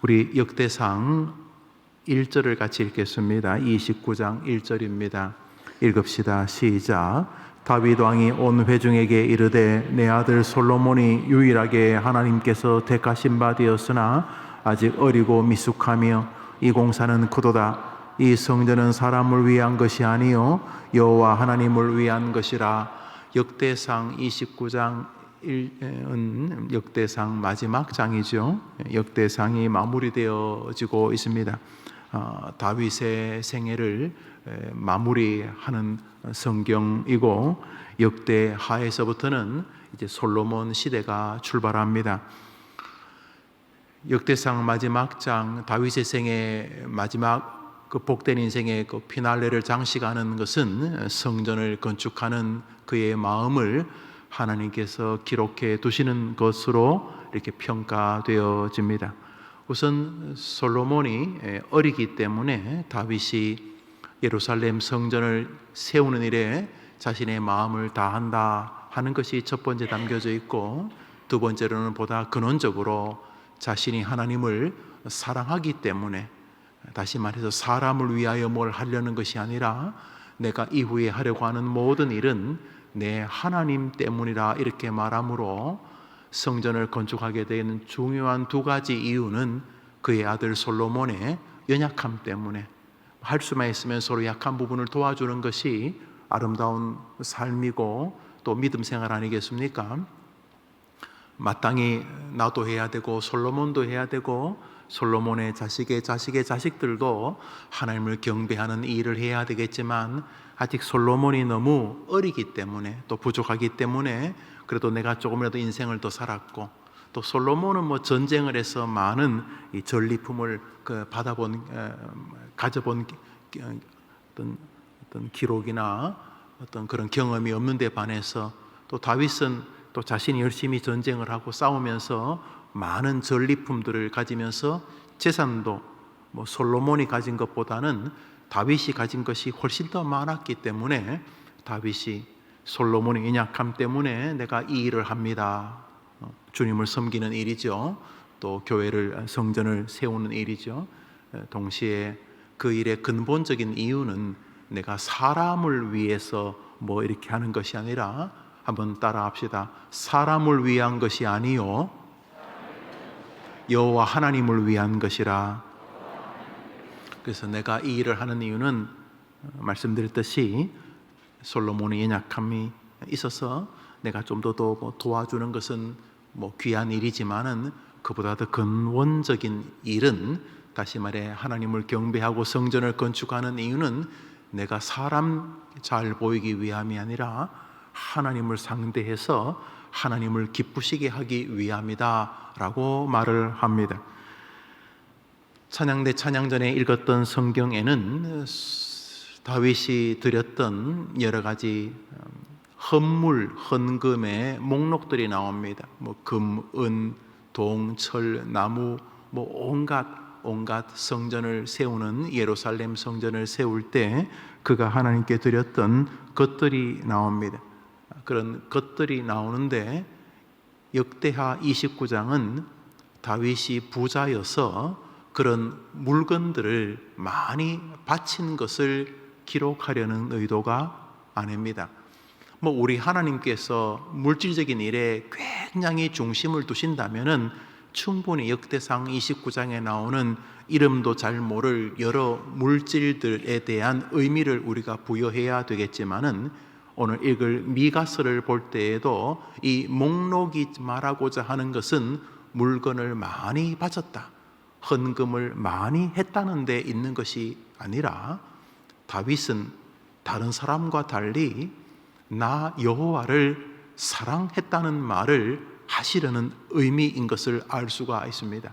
우리 역대상 1절을 같이 읽겠습니다. 29장 1절입니다. 읽읍시다. 시작. 다윗 왕이 온 회중에게 이르되 내 아들 솔로몬이 유일하게 하나님께서 택하신 바 되었으나 아직 어리고 미숙하며 이 공사는 크도다. 이 성전은 사람을 위한 것이 아니요 여호와 하나님을 위한 것이라. 역대상 29장 은 역대상 마지막 장이죠. 역대상이 마무리되어지고 있습니다. 다윗의 생애를 마무리하는 성경이고, 역대하에서부터는 이제 솔로몬 시대가 출발합니다. 역대상 마지막 장, 다윗의 생애 마지막 그 복된 인생의 그 피날레를 장식하는 것은 성전을 건축하는 그의 마음을 하나님께서 기록해 두시는 것으로 이렇게 평가되어집니다. 우선 솔로몬이 어리기 때문에 다윗이 예루살렘 성전을 세우는 일에 자신의 마음을 다한다 하는 것이 첫 번째 담겨져 있고, 두 번째로는 보다 근원적으로 자신이 하나님을 사랑하기 때문에, 다시 말해서 사람을 위하여 뭘 하려는 것이 아니라 내가 이후에 하려고 하는 모든 일은 내 하나님 때문이라 이렇게 말하므로, 성전을 건축하게 되는 중요한 두 가지 이유는 그의 아들 솔로몬의 연약함 때문에, 할 수만 있으면 서로 약한 부분을 도와주는 것이 아름다운 삶이고 또 믿음 생활 아니겠습니까? 마땅히 나도 해야 되고 솔로몬도 해야 되고 솔로몬의 자식의 자식들도 하나님을 경배하는 이 일을 해야 되겠지만, 아직 솔로몬이 너무 어리기 때문에 또 부족하기 때문에, 그래도 내가 조금이라도 인생을 더 살았고, 또 솔로몬은 뭐 전쟁을 해서 많은 이 전리품을 가져본 어떤 기록이나 어떤 그런 경험이 없는 데 반해서, 또 다윗은 또 자신이 열심히 전쟁을 하고 싸우면서 많은 전리품들을 가지면서 재산도 뭐 솔로몬이 가진 것보다는 다윗이 가진 것이 훨씬 더 많았기 때문에, 다윗이 솔로몬의 연약함 때문에 내가 이 일을 합니다, 주님을 섬기는 일이죠, 또 교회를 성전을 세우는 일이죠. 동시에 그 일의 근본적인 이유는 내가 사람을 위해서 뭐 이렇게 하는 것이 아니라, 한번 따라 합시다. 사람을 위한 것이 아니요 여호와 하나님을 위한 것이라. 그래서 내가 이 일을 하는 이유는 말씀드렸듯이 솔로몬의 연약함이 있어서 내가 좀 더 도와주는 것은 뭐 귀한 일이지만은, 그보다 더 근원적인 일은, 다시 말해 하나님을 경배하고 성전을 건축하는 이유는 내가 사람 잘 보이기 위함이 아니라 하나님을 상대해서 하나님을 기쁘시게 하기 위함이다 라고 말을 합니다. 찬양대 찬양전에 읽었던 성경에는 다윗이 드렸던 여러 가지 헌물, 헌금의 목록들이 나옵니다. 뭐 금, 은, 동, 철, 나무, 뭐 온갖 성전을 세우는, 예루살렘 성전을 세울 때 그가 하나님께 드렸던 것들이 나옵니다. 그런 것들이 나오는데, 역대하 29장은 다윗이 부자여서 그런 물건들을 많이 바친 것을 기록하려는 의도가 아닙니다. 뭐 우리 하나님께서 물질적인 일에 굉장히 중심을 두신다면은 충분히 역대상 29장에 나오는 이름도 잘 모를 여러 물질들에 대한 의미를 우리가 부여해야 되겠지만은, 오늘 읽을 미가서를 볼 때에도 이 목록이 말하고자 하는 것은 물건을 많이 바쳤다, 헌금을 많이 했다는 데 있는 것이 아니라, 다윗은 다른 사람과 달리 나 여호와를 사랑했다는 말을 하시려는 의미인 것을 알 수가 있습니다.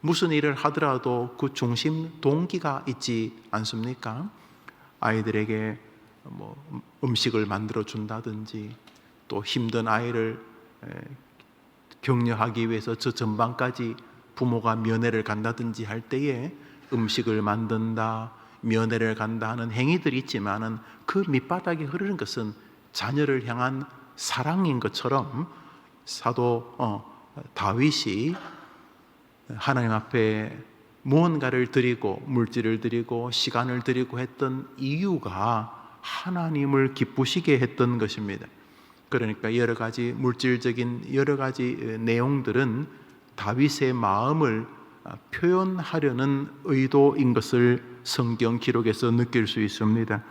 무슨 일을 하더라도 그 중심 동기가 있지 않습니까? 아이들에게 뭐 음식을 만들어 준다든지, 또 힘든 아이를 격려하기 위해서 저 전방까지 부모가 면회를 간다든지 할 때에 음식을 만든다, 면회를 간다 하는 행위들이 있지만은, 그 밑바닥에 흐르는 것은 자녀를 향한 사랑인 것처럼, 사도 다윗이 하나님 앞에 무언가를 드리고 물질을 드리고 시간을 드리고 했던 이유가 하나님을 기쁘시게 했던 것입니다. 그러니까 여러 가지 물질적인 여러 가지 내용들은 다윗의 마음을 표현하려는 의도인 것을 성경 기록에서 느낄 수 있습니다.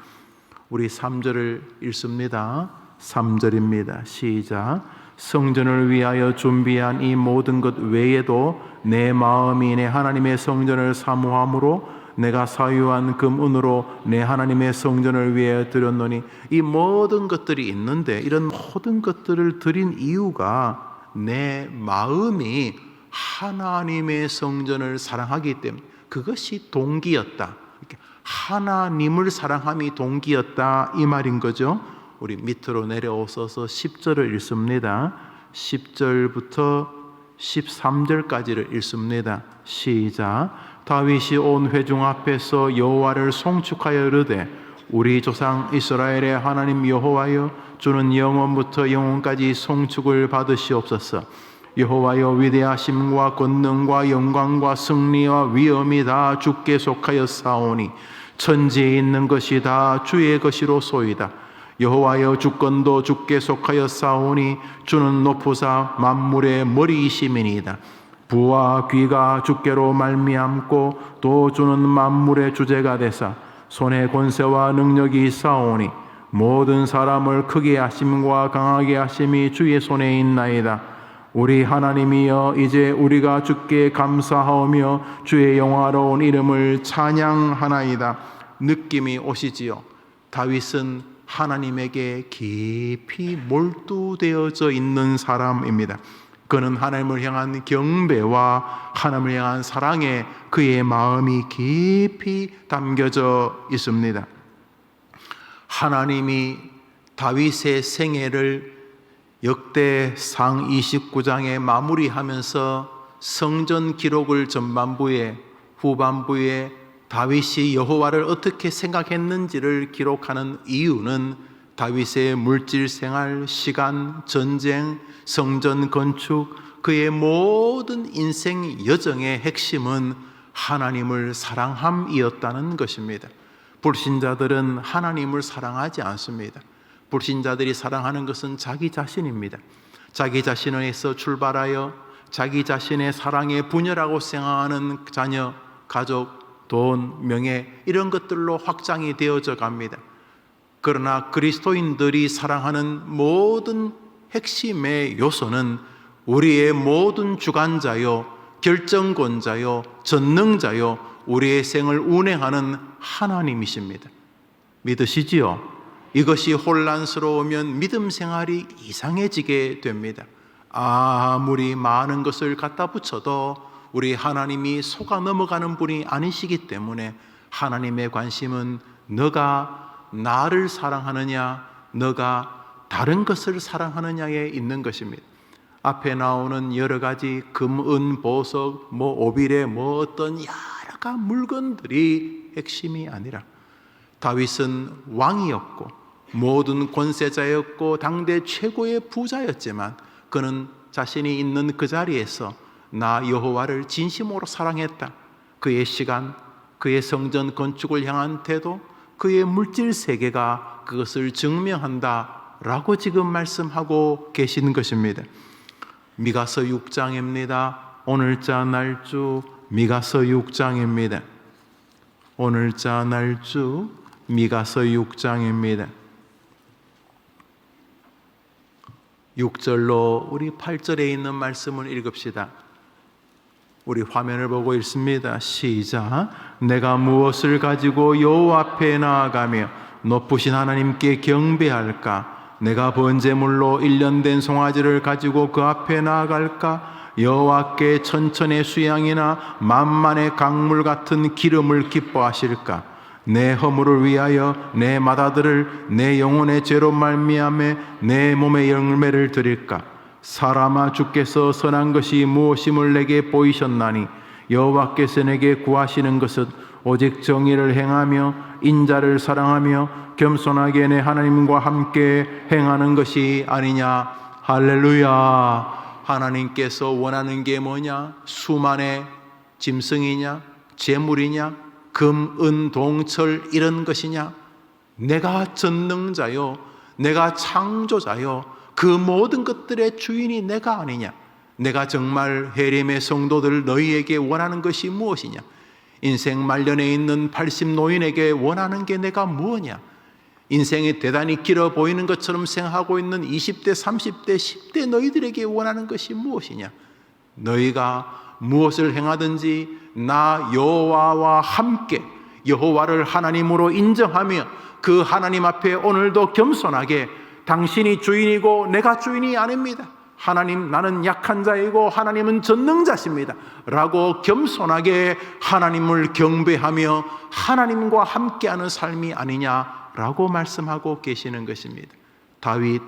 우리 3절을 읽습니다. 3절입니다. 시작. 성전을 위하여 준비한 이 모든 것 외에도 내 마음이 내 하나님의 성전을 사모함으로 내가 사유한 금은으로 내 하나님의 성전을 위하여 드렸노니, 이 모든 것들이 있는데 이런 모든 것들을 드린 이유가 내 마음이 하나님의 성전을 사랑하기 때문에 그것이 동기였다. 하나님을 사랑함이 동기였다 이 말인 거죠. 우리 밑으로 내려오셔서 10절을 읽습니다. 10절부터 13절까지를 읽습니다. 시작. 다윗이 온 회중 앞에서 여호와를 송축하여 이르되 우리 조상 이스라엘의 하나님 여호와여, 주는 영원부터 영원까지 송축을 받으시옵소서. 여호와여, 위대하심과 권능과 영광과 승리와 위엄이 다 주께 속하였사오니 천지에 있는 것이 다 주의 것이로소이다. 여호와여, 주권도 주께 속하였사오니 주는 높으사 만물의 머리이심이니이다. 부와 귀가 주께로 말미암고 또 주는 만물의 주제가 되사 손에 권세와 능력이 있사오니 모든 사람을 크게 하심과 강하게 하심이 주의 손에 있나이다. 우리 하나님이여, 이제 우리가 주께 감사하오며 주의 영화로운 이름을 찬양하나이다. 느낌이 오시지요. 다윗은 하나님에게 깊이 몰두되어져 있는 사람입니다. 그는 하나님을 향한 경배와 하나님을 향한 사랑에 그의 마음이 깊이 담겨져 있습니다. 하나님이 다윗의 생애를 역대상 29장에 마무리하면서 성전 기록을 전반부에 후반부에 다윗이 여호와를 어떻게 생각했는지를 기록하는 이유는 다윗의 물질 생활, 시간, 전쟁, 성전 건축, 그의 모든 인생 여정의 핵심은 하나님을 사랑함이었다는 것입니다. 불신자들은 하나님을 사랑하지 않습니다. 불신자들이 사랑하는 것은 자기 자신입니다. 자기 자신에서 출발하여 자기 자신의 사랑에 분열하고 생각하는 자녀, 가족, 돈, 명예, 이런 것들로 확장이 되어져 갑니다. 그러나 그리스도인들이 사랑하는 모든 핵심의 요소는 우리의 모든 주관자요, 결정권자요, 전능자요, 우리의 생을 운행하는 하나님이십니다. 믿으시지요? 이것이 혼란스러우면 믿음 생활이 이상해지게 됩니다. 아무리 많은 것을 갖다 붙여도 우리 하나님이 속아 넘어가는 분이 아니시기 때문에 하나님의 관심은 너가 나를 사랑하느냐, 너가 다른 것을 사랑하느냐에 있는 것입니다. 앞에 나오는 여러 가지 금, 은, 보석, 오비레, 어떤 여러 가지 물건들이 핵심이 아니라, 다윗은 왕이었고 모든 권세자였고 당대 최고의 부자였지만 그는 자신이 있는 그 자리에서 나 여호와를 진심으로 사랑했다. 그의 시간, 그의 성전 건축을 향한 태도, 그의 물질 세계가 그것을 증명한다 라고 지금 말씀하고 계신 것입니다. 미가서 6장입니다. 오늘자 날주 미가서 6장입니다. 오늘자 날주 미가서 6장입니다. 6절로 우리 8절에 있는 말씀을 읽읍시다. 우리 화면을 보고 읽습니다. 시작. 내가 무엇을 가지고 여호와 앞에 나아가며 높으신 하나님께 경배할까? 내가 번제물로 1년 된 송아지를 가지고 그 앞에 나아갈까? 여호와께 천천의 수양이나 만만의 강물 같은 기름을 기뻐하실까? 내 허물을 위하여 내 맏아들을 내 영혼의 죄로 말미암에 내 몸의 열매를 드릴까? 사람아, 주께서 선한 것이 무엇임을 내게 보이셨나니 여호와께서 내게 구하시는 것은 오직 정의를 행하며 인자를 사랑하며 겸손하게 내 하나님과 함께 행하는 것이 아니냐. 할렐루야. 하나님께서 원하는 게 뭐냐? 수만의 짐승이냐? 재물이냐? 금, 은, 동, 철 이런 것이냐? 내가 전능자요, 내가 창조자요, 그 모든 것들의 주인이 내가 아니냐? 내가 정말 헤렘의 성도들 너희에게 원하는 것이 무엇이냐? 인생 말년에 있는 80 노인에게 원하는 게 내가 무엇이냐? 인생이 대단히 길어 보이는 것처럼 생각하고 있는 20대, 30대, 10대 너희들에게 원하는 것이 무엇이냐? 너희가 무엇을 행하든지 나 여호와와 함께 여호와를 하나님으로 인정하며 그 하나님 앞에 오늘도 겸손하게 당신이 주인이고 내가 주인이 아닙니다. 하나님, 나는 약한 자이고 하나님은 전능자십니다 라고 겸손하게 하나님을 경배하며 하나님과 함께하는 삶이 아니냐라고 말씀하고 계시는 것입니다. 다윗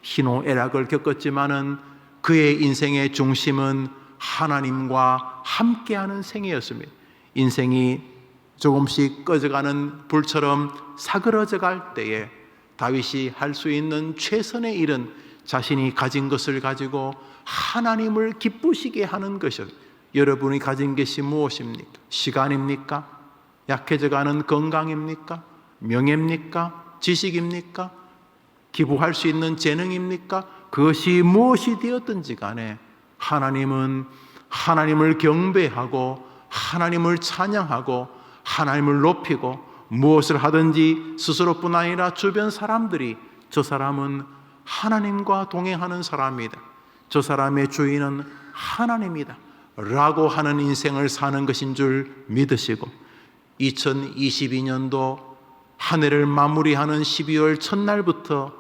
희노애락을 겪었지만은 그의 인생의 중심은 하나님과 함께하는 생이었습니다. 인생이 조금씩 꺼져가는 불처럼 사그러져갈 때에 다윗이 할 수 있는 최선의 일은 자신이 가진 것을 가지고 하나님을 기쁘시게 하는 것이었습니다. 여러분이 가진 것이 무엇입니까? 시간입니까? 약해져가는 건강입니까? 명예입니까? 지식입니까? 기부할 수 있는 재능입니까? 그것이 무엇이 되었든지 간에 하나님은 하나님을 경배하고 하나님을 찬양하고 하나님을 높이고 무엇을 하든지 스스로뿐 아니라 주변 사람들이 저 사람은 하나님과 동행하는 사람이다, 저 사람의 주인은 하나님이다 라고 하는 인생을 사는 것인 줄 믿으시고 2022년도 한 해를 마무리하는 12월 첫날부터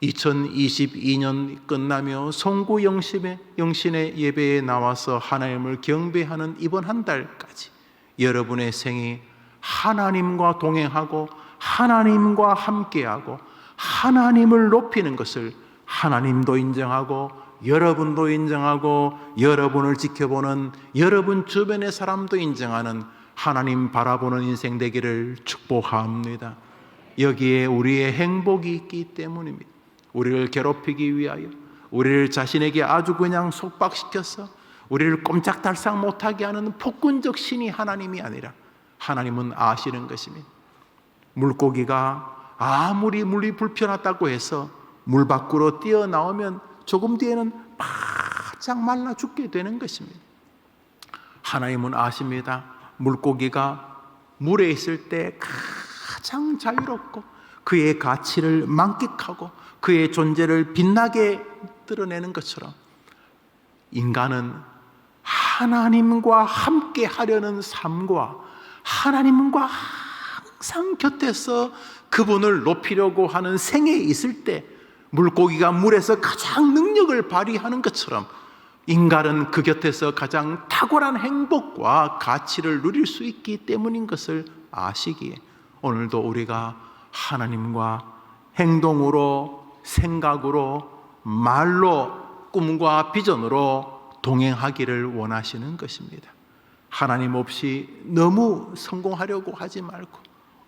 2022년 끝나며 송구 영신의 예배에 나와서 하나님을 경배하는 이번 한 달까지 여러분의 생이 하나님과 동행하고 하나님과 함께하고 하나님을 높이는 것을 하나님도 인정하고 여러분도 인정하고 여러분을 지켜보는 여러분 주변의 사람도 인정하는 하나님 바라보는 인생 되기를 축복합니다. 여기에 우리의 행복이 있기 때문입니다. 우리를 괴롭히기 위하여, 우리를 자신에게 아주 그냥 속박시켜서 우리를 꼼짝달싹 못하게 하는 폭군적 신이 하나님이 아니라 하나님은 아시는 것입니다. 물고기가 아무리 물이 불편하다고 해서 물 밖으로 뛰어나오면 조금 뒤에는 바짝 말라 죽게 되는 것입니다. 하나님은 아십니다. 물고기가 물에 있을 때 가장 자유롭고 그의 가치를 만끽하고 그의 존재를 빛나게 드러내는 것처럼 인간은 하나님과 함께 하려는 삶과 하나님과 항상 곁에서 그분을 높이려고 하는 생에 있을 때 물고기가 물에서 가장 능력을 발휘하는 것처럼 인간은 그 곁에서 가장 탁월한 행복과 가치를 누릴 수 있기 때문인 것을 아시기에 오늘도 우리가 하나님과 행동으로, 생각으로, 말로, 꿈과 비전으로 동행하기를 원하시는 것입니다. 하나님 없이 너무 성공하려고 하지 말고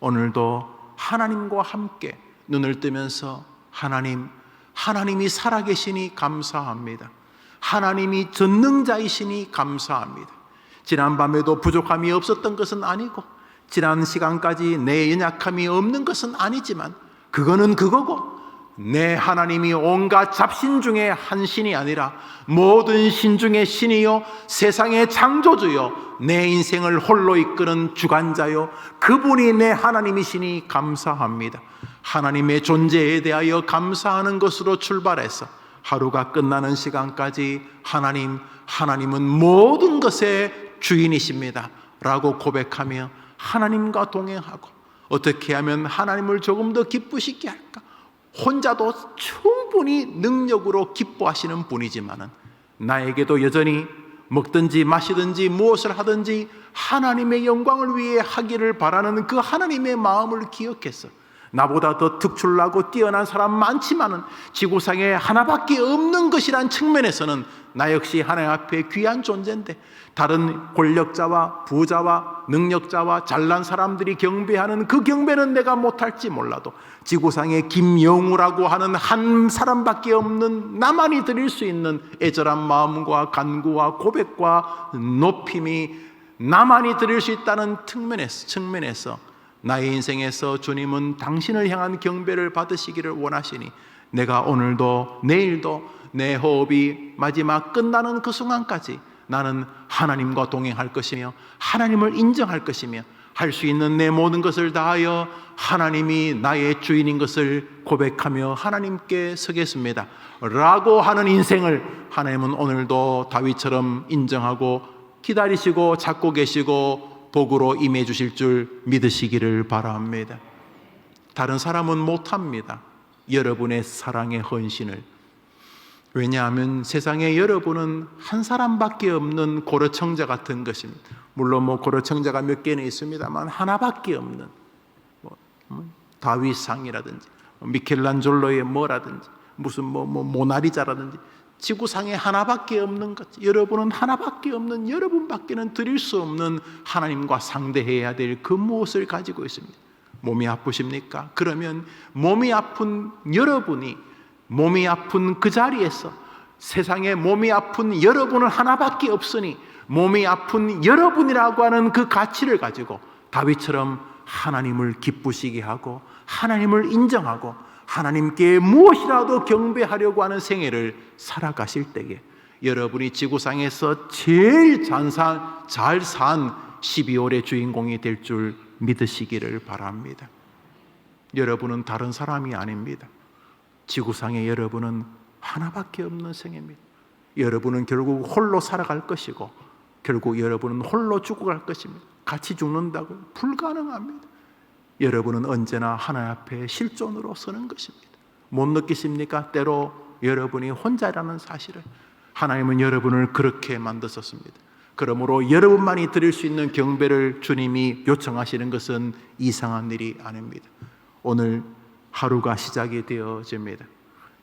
오늘도 하나님과 함께 눈을 뜨면서 하나님이 살아계시니 감사합니다. 하나님이 전능자이시니 감사합니다. 지난밤에도 부족함이 없었던 것은 아니고 지난 시간까지 내 연약함이 없는 것은 아니지만 그거는 그거고 내 하나님이 온갖 잡신 중에 한 신이 아니라 모든 신 중에 신이요 세상의 창조주요 내 인생을 홀로 이끄는 주관자요 그분이 내 하나님이시니 감사합니다. 하나님의 존재에 대하여 감사하는 것으로 출발해서 하루가 끝나는 시간까지 하나님은 모든 것의 주인이십니다 라고 고백하며 하나님과 동행하고 어떻게 하면 하나님을 조금 더 기쁘시게 할까? 혼자도 충분히 능력으로 기뻐하시는 분이지만 나에게도 여전히 먹든지 마시든지 무엇을 하든지 하나님의 영광을 위해 하기를 바라는 그 하나님의 마음을 기억해서 나보다 더 특출나고 뛰어난 사람 많지만 지구상에 하나밖에 없는 것이란 측면에서는 나 역시 하나님 앞에 귀한 존재인데 다른 권력자와 부자와 능력자와 잘난 사람들이 경배하는 그 경배는 내가 못할지 몰라도 지구상에 김영우라고 하는 한 사람밖에 없는 나만이 드릴 수 있는 애절한 마음과 간구와 고백과 높임이 나만이 드릴 수 있다는 측면에서 나의 인생에서 주님은 당신을 향한 경배를 받으시기를 원하시니 내가 오늘도 내일도 내 호흡이 마지막 끝나는 그 순간까지 나는 하나님과 동행할 것이며 하나님을 인정할 것이며 할 수 있는 내 모든 것을 다하여 하나님이 나의 주인인 것을 고백하며 하나님께 서겠습니다 라고 하는 인생을 하나님은 오늘도 다윗처럼 인정하고 기다리시고 찾고 계시고 복으로 임해 주실 줄 믿으시기를 바랍니다. 다른 사람은 못합니다. 여러분의 사랑의 헌신을. 왜냐하면 세상에 여러분은 한 사람밖에 없는 고려청자 같은 것입니다. 물론 고려청자가 몇 개는 있습니다만 하나밖에 없는 다윗상이라든지 미켈란젤로의 뭐라든지 무슨 모나리자라든지 지구상에 하나밖에 없는 것, 여러분은 하나밖에 없는, 여러분밖에는 드릴 수 없는 하나님과 상대해야 될 그 무엇을 가지고 있습니다. 몸이 아프십니까? 그러면 몸이 아픈 여러분이 몸이 아픈 그 자리에서 세상에 몸이 아픈 여러분은 하나밖에 없으니 몸이 아픈 여러분이라고 하는 그 가치를 가지고 다윗처럼 하나님을 기쁘시게 하고 하나님을 인정하고 하나님께 무엇이라도 경배하려고 하는 생애를 살아가실 때에 여러분이 지구상에서 제일 잘 산 12월의 주인공이 될 줄 믿으시기를 바랍니다. 여러분은 다른 사람이 아닙니다. 지구상에 여러분은 하나밖에 없는 생애입니다. 여러분은 결국 홀로 살아갈 것이고 결국 여러분은 홀로 죽어갈 것입니다. 같이 죽는다고 불가능합니다. 여러분은 언제나 하나님 앞에 실존으로 서는 것입니다. 못 느끼십니까? 때로 여러분이 혼자라는 사실을. 하나님은 여러분을 그렇게 만드셨습니다. 그러므로 여러분만이 드릴 수 있는 경배를 주님이 요청하시는 것은 이상한 일이 아닙니다. 오늘 하루가 시작이 되어집니다.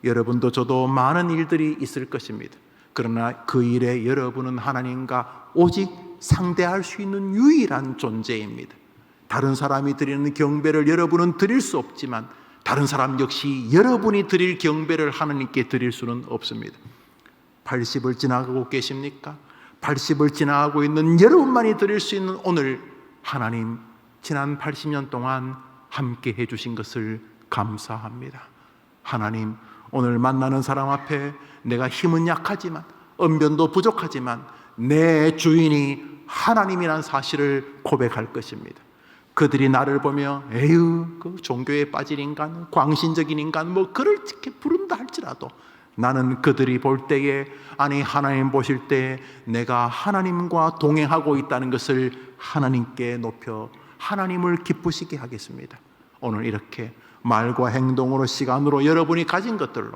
여러분도 저도 많은 일들이 있을 것입니다. 그러나 그 일에 여러분은 하나님과 오직 상대할 수 있는 유일한 존재입니다. 다른 사람이 드리는 경배를 여러분은 드릴 수 없지만 다른 사람 역시 여러분이 드릴 경배를 하나님께 드릴 수는 없습니다. 80을 지나가고 계십니까? 80을 지나가고 있는 여러분만이 드릴 수 있는 오늘 하나님 지난 80년 동안 함께 해주신 것을 감사합니다. 하나님 오늘 만나는 사람 앞에 내가 힘은 약하지만 언변도 부족하지만 내 주인이 하나님이란 사실을 고백할 것입니다. 그들이 나를 보며 에휴 그 종교에 빠진 인간, 광신적인 인간 그렇게 부른다 할지라도 나는 그들이 볼 때에 아니 하나님 보실 때에 내가 하나님과 동행하고 있다는 것을 하나님께 높여 하나님을 기쁘시게 하겠습니다. 오늘 이렇게 말과 행동으로 시간으로 여러분이 가진 것들로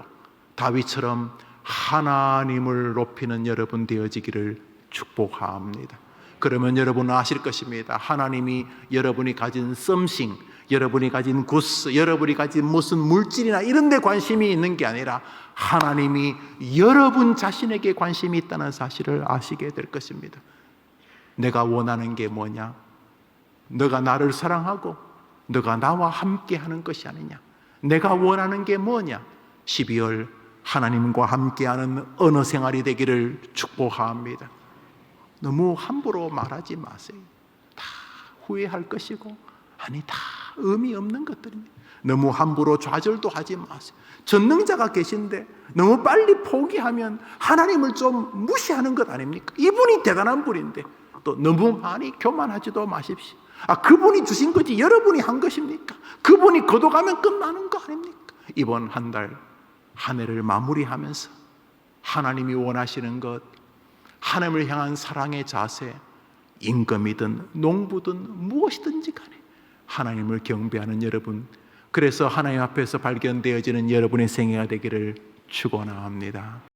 다윗처럼 하나님을 높이는 여러분 되어지기를 축복합니다. 그러면 여러분은 아실 것입니다. 하나님이 여러분이 가진 썸씽, 여러분이 가진 구스, 여러분이 가진 무슨 물질이나 이런 데 관심이 있는 게 아니라 하나님이 여러분 자신에게 관심이 있다는 사실을 아시게 될 것입니다. 내가 원하는 게 뭐냐? 너가 나를 사랑하고 너가 나와 함께 하는 것이 아니냐? 내가 원하는 게 뭐냐? 12월 하나님과 함께하는 언어 생활이 되기를 축복합니다. 너무 함부로 말하지 마세요. 다 후회할 것이고 아니 다 의미 없는 것들입니다. 너무 함부로 좌절도 하지 마세요. 전능자가 계신데 너무 빨리 포기하면 하나님을 좀 무시하는 것 아닙니까? 이분이 대단한 분인데 또 너무 많이 교만하지도 마십시오. 그분이 주신 거지 여러분이 한 것입니까? 그분이 거둬가면 끝나는 거 아닙니까? 이번 한 달 한 해를 마무리하면서 하나님이 원하시는 것, 하나님을 향한 사랑의 자세, 임금이든 농부든 무엇이든지 간에 하나님을 경배하는 여러분, 그래서 하나님 앞에서 발견되어지는 여러분의 생애가 되기를 축원합니다.